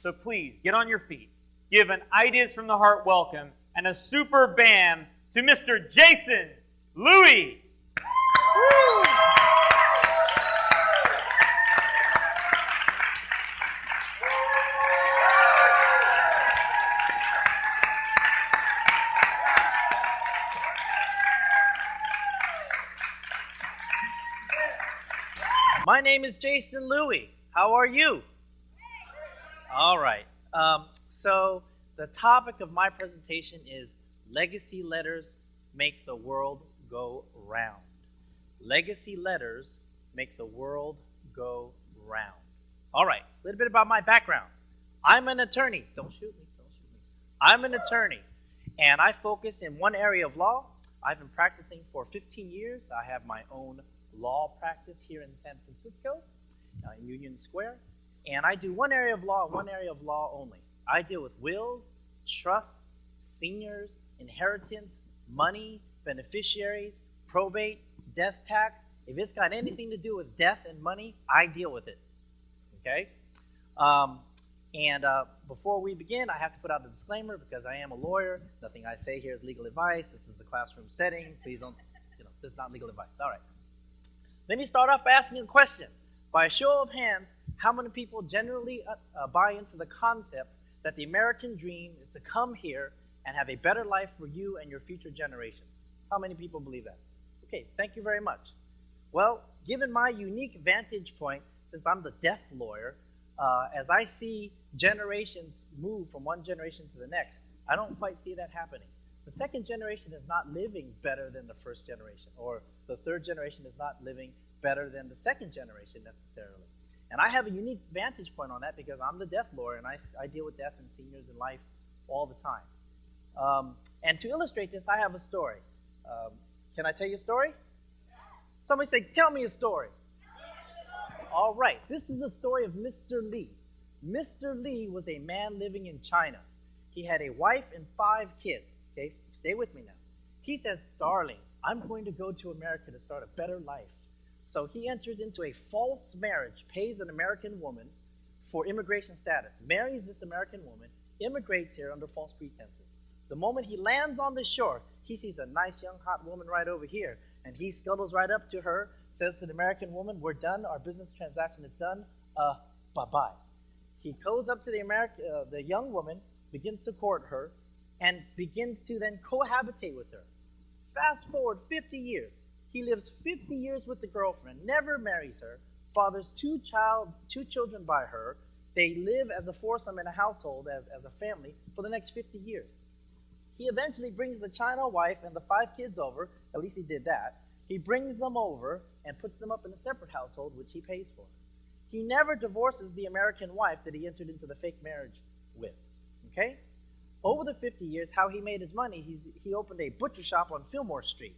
So please, get on your feet, give an Ideas from the Heart welcome, and a super bam to Mr. Jason Louie. My name is Jason Louie. How are you? All right. So the topic of my presentation is Legacy Letters Make the World Go Round. Legacy letters make the world go round. All right, a little bit about my background. I'm an attorney. Don't shoot me. I'm an attorney, and I focus in one area of law. I've been practicing for 15 years. I have my own law practice here in San Francisco, in Union Square, and I do one area of law only. I deal with wills, trusts, seniors, inheritance, money, beneficiaries, probate, death tax. If it's got anything to do with death and money, I deal with it. Okay? Before we begin, I have to put out a disclaimer because I am a lawyer. Nothing I say here is legal advice. This is a classroom setting. Please don't, this is not legal advice. All right. Let me start off by asking a question. By a show of hands, how many people generally buy into the concept that the American dream is to come here and have a better life for you and your future generations? How many people believe that? Okay, thank you very much. Well, given my unique vantage point, since I'm the death lawyer, as I see generations move from one generation to the next, I don't quite see that happening. The second generation is not living better than the first generation, or the third generation is not living better than the second generation necessarily. And I have a unique vantage point on that because I'm the death lawyer, and I deal with death and seniors in life all the time. And to illustrate this, I have a story. Can I tell you a story? Somebody say, tell me a story. All right, this is the story of Mr. Lee. Mr. Lee was a man living in China. He had a wife and 5 kids. Okay, stay with me now. He says, darling, I'm going to go to America to start a better life. So he enters into a false marriage, pays an American woman for immigration status, marries this American woman, immigrates here under false pretenses. The moment he lands on the shore, he sees a nice young hot woman right over here, and he scuttles right up to her, says to the American woman, we're done, our business transaction is done, bye-bye. He goes up to the young woman, begins to court her, and begins to then cohabitate with her. Fast forward 50 years. He lives 50 years with the girlfriend, never marries her, fathers two children by her. They live as a foursome in a household, as a family, for the next 50 years. He eventually brings the China wife and the 5 kids over, at least he did that. He brings them over and puts them up in a separate household, which he pays for. He never divorces the American wife that he entered into the fake marriage with, okay? Over the 50 years, how he made his money, he opened a butcher shop on Fillmore Street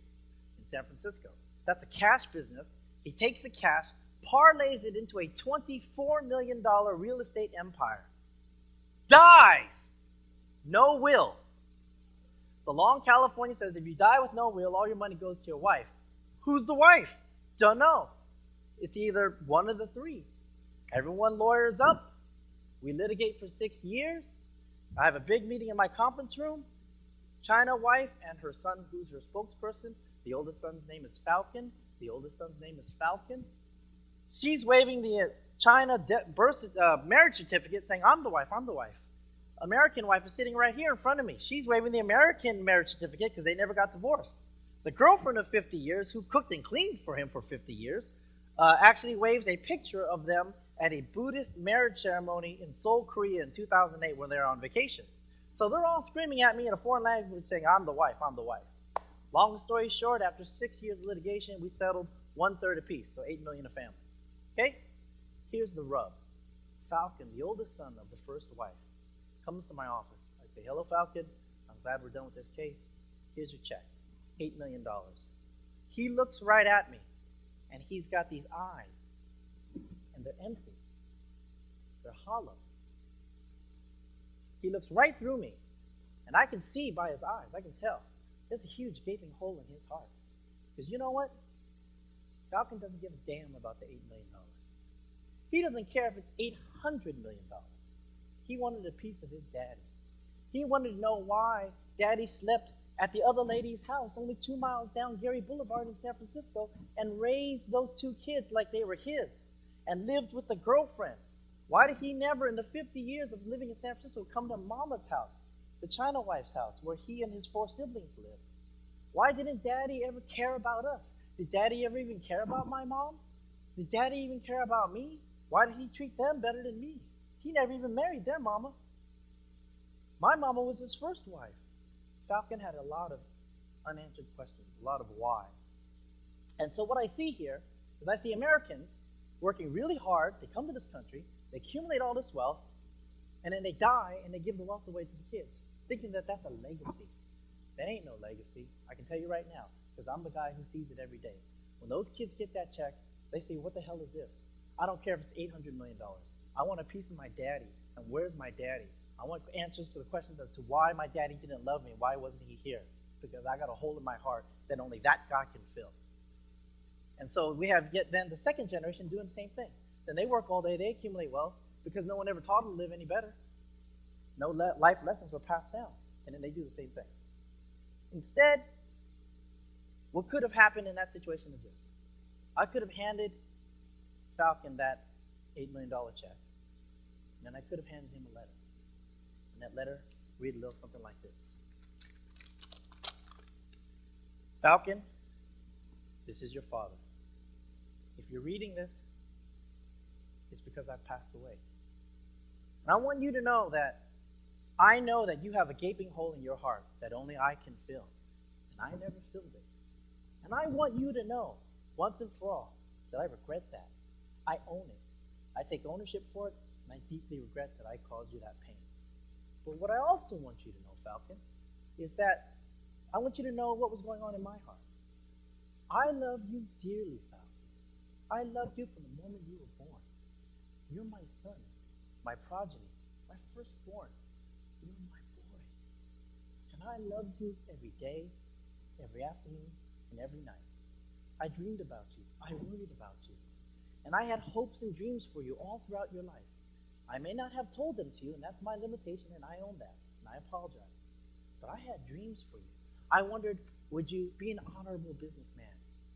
in San Francisco. That's a cash business. He takes the cash, parlays it into a $24 million real estate empire. Dies! No will. The law in California says if you die with no will, all your money goes to your wife. Who's the wife? Don't know. It's either one of the 3. Everyone lawyers up. We litigate for 6 years. I have a big meeting in my conference room. China wife and her son, who's her spokesperson. The oldest son's name is Falcon. She's waving the China marriage certificate saying, I'm the wife. American wife is sitting right here in front of me. She's waving the American marriage certificate because they never got divorced. The girlfriend of 50 years, who cooked and cleaned for him for 50 years, actually waves a picture of them at a Buddhist marriage ceremony in Seoul, Korea in 2008 when they were on vacation. So they're all screaming at me in a foreign language saying, I'm the wife. Long story short, after 6 years of litigation, we settled 1/3 apiece, so $8 million a family. Okay? Here's the rub. Falcon, the oldest son of the first wife, comes to my office. I say, hello, Falcon. I'm glad we're done with this case. Here's your check, $8 million. He looks right at me, and he's got these eyes, and they're empty. They're hollow. He looks right through me, and I can see by his eyes, I can tell, there's a huge gaping hole in his heart. Because you know what? Falcon doesn't give a damn about the $8 million. He doesn't care if it's $800 million. He wanted a piece of his daddy. He wanted to know why daddy slept at the other lady's house only 2 miles down Gary Boulevard in San Francisco and raised those 2 kids like they were his and lived with a girlfriend. Why did he never, in the 50 years of living in San Francisco, come to Mama's house, the China wife's house, where he and his 4 siblings lived? Why didn't Daddy ever care about us? Did Daddy ever even care about my mom? Did Daddy even care about me? Why did he treat them better than me? He never even married their mama. My mama was his first wife. Falcon had a lot of unanswered questions, a lot of whys. And so what I see here is I see Americans working really hard. They come to this country, they accumulate all this wealth, and then they die and they give the wealth away to the kids, thinking that that's a legacy. That ain't no legacy. I can tell you right now, because I'm the guy who sees it every day. When those kids get that check, they say, what the hell is this? I don't care if it's $800 million. I want a piece of my daddy. And where's my daddy? I want answers to the questions as to why my daddy didn't love me. Why wasn't he here? Because I got a hole in my heart that only that God can fill. And so we have yet then the second generation doing the same thing. Then they work all day, they accumulate wealth because no one ever taught them to live any better. No life lessons were passed down. And then they do the same thing. Instead, what could have happened in that situation is this. I could have handed Falcon that $8 million check, and then I could have handed him a letter. And that letter read a little something like this. Falcon, this is your father. If you're reading this, it's because I've passed away. And I want you to know that I know that you have a gaping hole in your heart that only I can fill. And I never filled it. And I want you to know, once and for all, that I regret that. I own it. I take ownership for it, and I deeply regret that I caused you that pain. But what I also want you to know, Falcon, is that I want you to know what was going on in my heart. I love you dearly, Falcon. I loved you from the moment you were born. You're my son, my progeny, my firstborn. You're my boy. And I loved you every day, every afternoon, and every night. I dreamed about you. I worried about you. And I had hopes and dreams for you all throughout your life. I may not have told them to you, and that's my limitation, and I own that, and I apologize. But I had dreams for you. I wondered, would you be an honorable businessman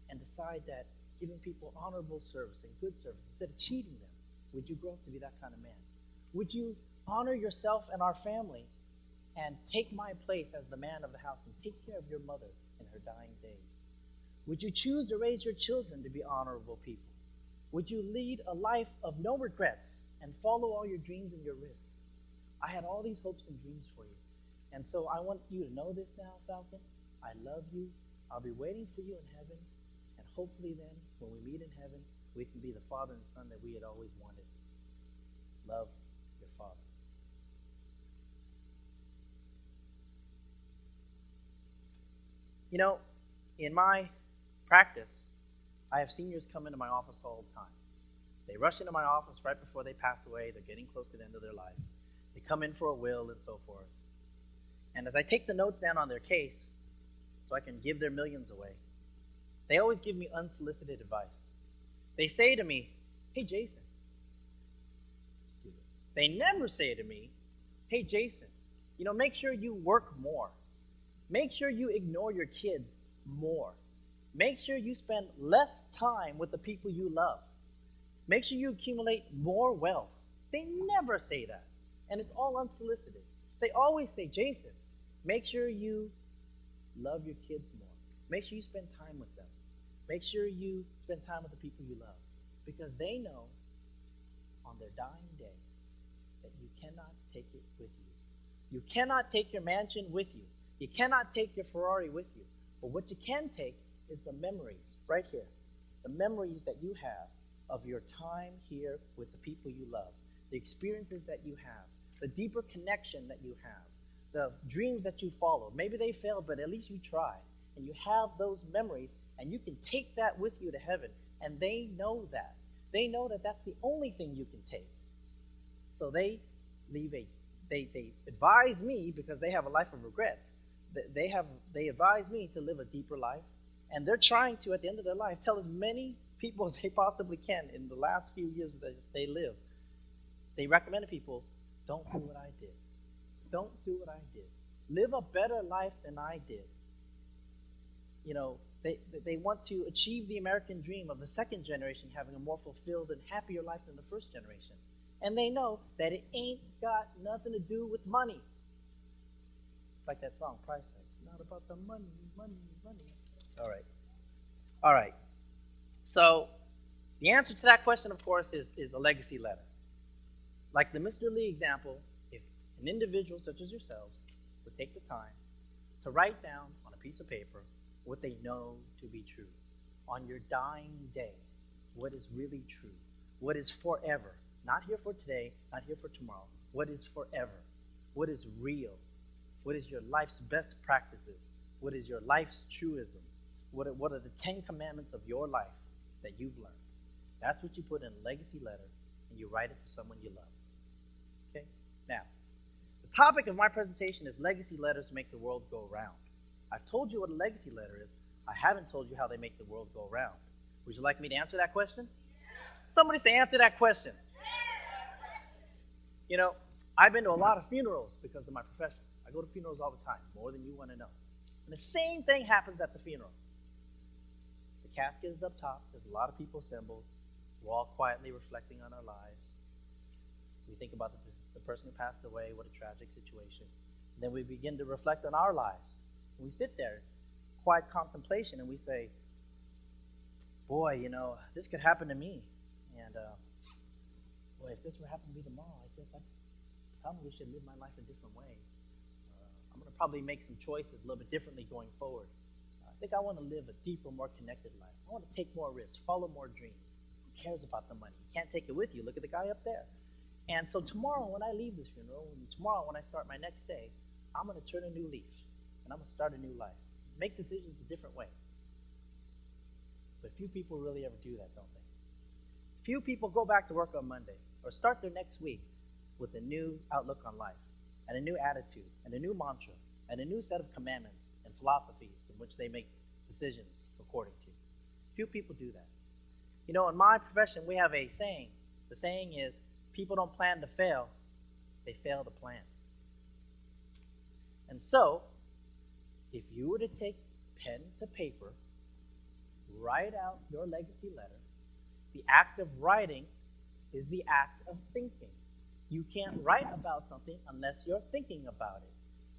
and decide that giving people honorable service and good service instead of cheating them, would you grow up to be that kind of man? Would you honor yourself and our family and take my place as the man of the house and take care of your mother in her dying days? Would you choose to raise your children to be honorable people? Would you lead a life of no regrets and follow all your dreams and your risks? I had all these hopes and dreams for you. And so I want you to know this now, Falcon. I love you. I'll be waiting for you in heaven. And hopefully then, when we meet in heaven, we can be the father and son that we had always wanted. Love your father. You know, in my practice, I have seniors come into my office all the time. They rush into my office right before they pass away. They're getting close to the end of their life. They come in for a will and so forth. And as I take the notes down on their case so I can give their millions away, they always give me unsolicited advice. They say to me, hey, Jason. Excuse me. They never say to me, hey, Jason, make sure you work more. Make sure you ignore your kids more. Make sure you spend less time with the people you love. Make sure you accumulate more wealth. They never say that. And it's all unsolicited. They always say, Jason, make sure you love your kids more. Make sure you spend time with them. Make sure you spend time with the people you love. Because they know on their dying day that you cannot take it with you. You cannot take your mansion with you. You cannot take your Ferrari with you. But what you can take is the memories right here. The memories that you have of your time here with the people you love. The experiences that you have. The deeper connection that you have. The dreams that you follow. Maybe they failed, but at least you tried. And you have those memories, and you can take that with you to heaven. And they know that. They know that that's the only thing you can take. So they advise me, because they have a life of regrets. They advise me to live a deeper life. And they're trying to, at the end of their life, tell as many people as they possibly can in the last few years that they live. They recommend to people Don't do what I did. Don't do what I did. Live a better life than I did. You know, they want to achieve the American dream of the second generation having a more fulfilled and happier life than the first generation. And they know that it ain't got nothing to do with money. It's like that song, Price Tag. It's not about the money, money, money. All right. So the answer to that question, of course, is a legacy letter. Like the Mr. Lee example, if an individual such as yourselves would take the time to write down on a piece of paper what they know to be true. On your dying day, what is really true? What is forever? Not here for today, not here for tomorrow. What is forever? What is real? What is your life's best practices? What is your life's truisms? What are the 10 commandments of your life that you've learned? That's what you put in a legacy letter, and you write it to someone you love. Okay? Now, the topic of my presentation is legacy letters make the world go round. I've told you what a legacy letter is. I haven't told you how they make the world go round. Would you like me to answer that question? Somebody say, answer that question. You know, I've been to a lot of funerals because of my profession. I go to funerals all the time, more than you want to know. And the same thing happens at the funeral. The casket is up top. There's a lot of people assembled. We're all quietly reflecting on our lives. We think about the person who passed away, what a tragic situation. And then we begin to reflect on our lives. And we sit there, quiet contemplation, and we say, boy, you know, this could happen to me. And boy, if this were happening to me tomorrow, I guess I probably should live my life a different way. I'm going to probably make some choices a little bit differently going forward. I think I want to live a deeper, more connected life. I want to take more risks, follow more dreams. Who cares about the money? You can't take it with you. Look at the guy up there. And so tomorrow when I leave this funeral, and tomorrow when I start my next day, I'm going to turn a new leaf, and I'm going to start a new life. Make decisions a different way. But few people really ever do that, don't they? Few people go back to work on Monday or start their next week with a new outlook on life and a new attitude and a new mantra and a new set of commandments and philosophies in which they make decisions according to. Few people do that. You know, in my profession, we have a saying. The saying is, people don't plan to fail, they fail to plan. And so, if you were to take pen to paper, write out your legacy letter, the act of writing is the act of thinking. You can't write about something unless you're thinking about it.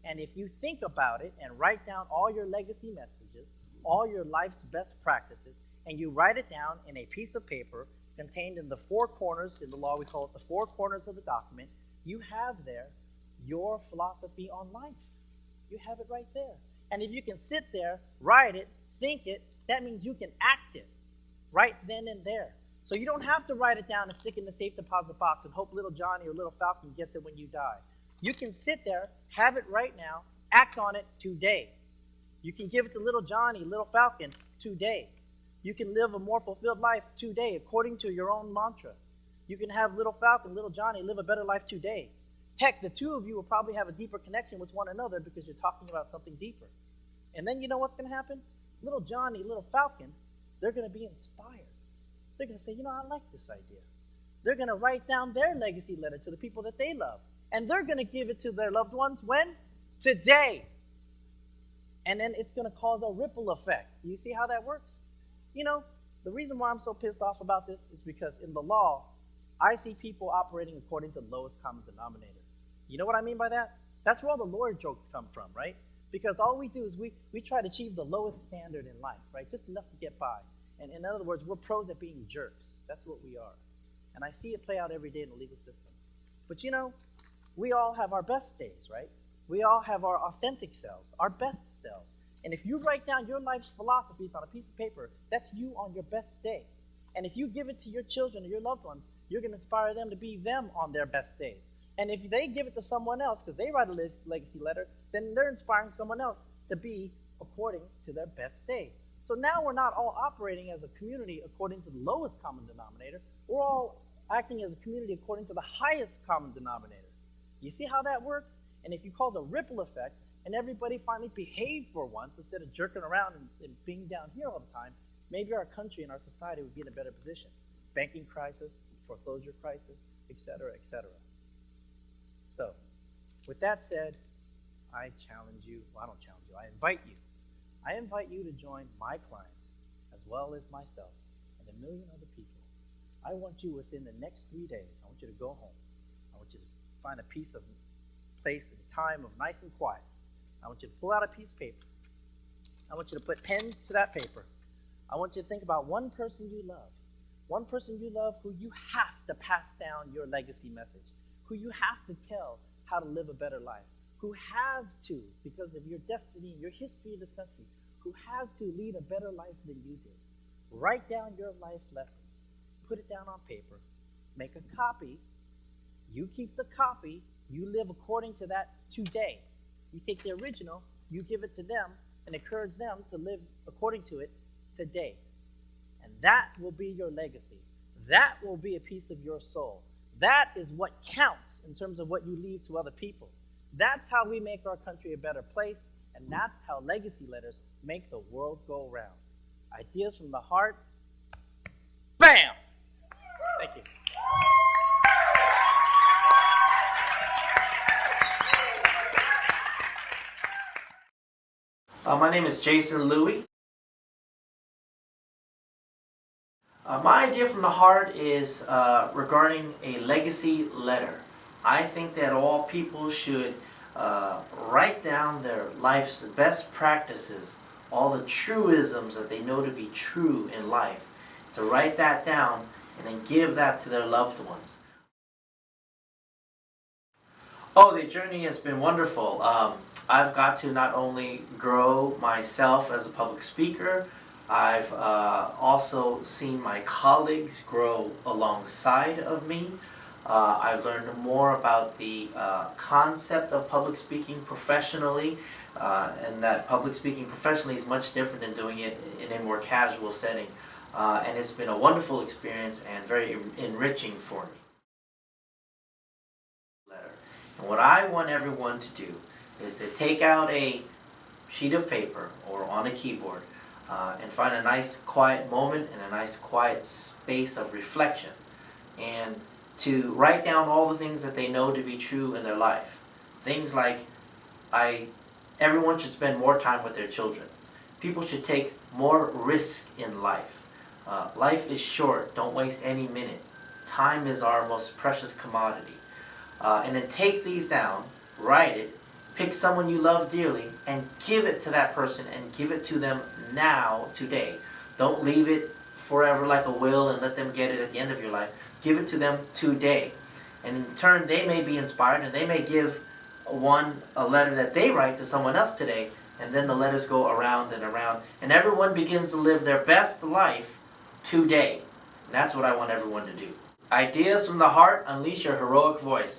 And if you think about it and write down all your legacy messages, all your life's best practices, and you write it down in a piece of paper contained in the four corners, in the law we call it the four corners of the document, you have there your philosophy on life. You have it right there. And if you can sit there, write it, think it, that means you can act it right then and there. So you don't have to write it down and stick it in the safe deposit box and hope little Johnny or little Falcon gets it when you die. You can sit there, have it right now, act on it today. You can give it to little Johnny, little Falcon today. You can live a more fulfilled life today according to your own mantra. You can have little Falcon, little Johnny live a better life today. Heck, the two of you will probably have a deeper connection with one another because you're talking about something deeper. And then you know what's going to happen? Little Johnny, little Falcon, they're going to be inspired. They're going to say, you know, I like this idea. They're going to write down their legacy letter to the people that they love. And they're going to give it to their loved ones when? Today. And then it's going to cause a ripple effect. You see how that works? You know, the reason why I'm so pissed off about this is because in the law, I see people operating according to the lowest common denominator. You know what I mean by that? That's where all the lawyer jokes come from, right? Because all we do is we try to achieve the lowest standard in life, right? Just enough to get by. And in other words, we're pros at being jerks. That's what we are. And I see it play out every day in the legal system. But you know, we all have our best days, right? We all have our authentic selves, our best selves. And if you write down your life's philosophies on a piece of paper, that's you on your best day. And if you give it to your children or your loved ones, you're going to inspire them to be them on their best days. And if they give it to someone else, because they write a legacy letter, then they're inspiring someone else to be according to their best day. So now we're not all operating as a community according to the lowest common denominator. We're all acting as a community according to the highest common denominator. You see how that works? And if you cause a ripple effect, and everybody finally behaved for once instead of jerking around and being down here all the time, maybe our country and our society would be in a better position. Banking crisis, foreclosure crisis, etc., etc. So, with that said, I challenge you, well, I don't challenge you, I invite you. I invite you to join my clients, as well as myself, and a million other people. I want you within the next 3 days, I want you to go home. I want you to find a piece of place and time of nice and quiet. I want you to pull out a piece of paper. I want you to put pen to that paper. I want you to think about one person you love. One person you love who you have to pass down your legacy message, who you have to tell how to live a better life, who has to, because of your destiny and your history of this country, who has to lead a better life than you did. Write down your life lessons. Put it down on paper. Make a copy. You keep the copy. You live according to that today. You take the original, you give it to them, and encourage them to live according to it today. And that will be your legacy. That will be a piece of your soul. That is what counts in terms of what you leave to other people. That's how we make our country a better place, and that's how legacy letters make the world go round. Ideas from the heart. Bam! Thank you. My name is Jason Louie. My idea from the heart is regarding a legacy letter. I think that all people should write down their life's best practices, all the truisms that they know to be true in life, to write that down and then give that to their loved ones. Oh, the journey has been wonderful. I've got to not only grow myself as a public speaker, I've also seen my colleagues grow alongside of me. I've learned more about the concept of public speaking professionally, and that public speaking professionally is much different than doing it in a more casual setting. And it's been a wonderful experience and very enriching for me. And what I want everyone to do is to take out a sheet of paper or on a keyboard and find a nice quiet moment and a nice quiet space of reflection, and to write down all the things that they know to be true in their life. Things like, everyone should spend more time with their children. People should take more risk in life. Life is short. Don't waste any minute. Time is our most precious commodity. And then take these down, write it, pick someone you love dearly, and give it to that person, and give it to them now, today. Don't leave it forever like a will and let them get it at the end of your life. Give it to them today. And in turn, they may be inspired, and they may give a letter that they write to someone else today, and then the letters go around and around, and everyone begins to live their best life today. And that's what I want everyone to do. Ideas from the heart, unleash your heroic voice.